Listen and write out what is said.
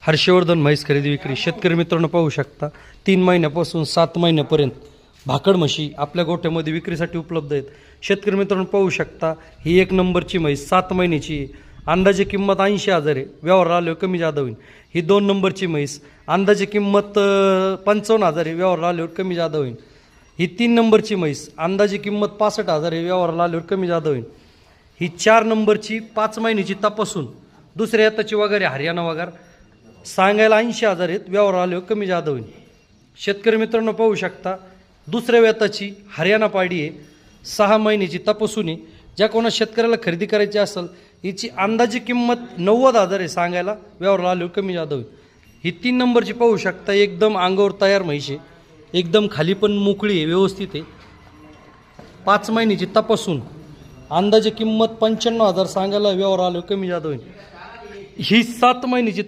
हर्षवर्धन म्हैस खरेदी विक्री शेतकरी मित्रांनो पाहू शकता 3 महिन्यापासून 7 महिन्यापर्यंत भाकड म्हशी आपल्या गोठ्यामध्ये विक्रीसाठी उपलब्ध आहेत। शेतकरी मित्रांनो पाहू शकता ही 1 नंबरची म्हैस 7 महिन्याची अंदाजे किंमत 80,000 आहे, व्यवहार आल्यावर कमी जादा होईल। ही 2 नंबरची म्हैस अंदाजे किंमत 55,000 आहे, व्यवहार आल्यावर कमी जादा होईल। ही 3 नंबरची म्हैस अंदाजे किंमत 65,000 आहे, व्यवहार आल्यावर कमी जादा होईल। ही 4 नंबरची 5 महिन्याची तपासून दुसऱ्या येताची वगैरे हरियाणा वगैरे सांगायला 80,000 आहेत, व्यवहार आल्यावर कमी जादा होईल। शेतकरी मित्रांनो पाहू शकता दुसऱ्या वेताची हरियाणा पाडी आहे, 6 महिन्याची तपासून आहे। ज्या कोणा शेतकऱ्याला खरेदी करायची असेल हिची अंदाजी किंमत 90,000 आहे, सांगायला व्यवहार आल्यावर कमी जादा होईल। ही 3 नंबरची पाहू शकता एकदम अंगावर तयार म्हैस आहे, एकदम खाली पण मोकळी आहे, व्यवस्थित आहे। 5 महिन्याची तपासून अंदाजे किंमत 95,000 सांगायला व्यवहार आल्यावर कमी जादा होईल। ही 7 महिन्याची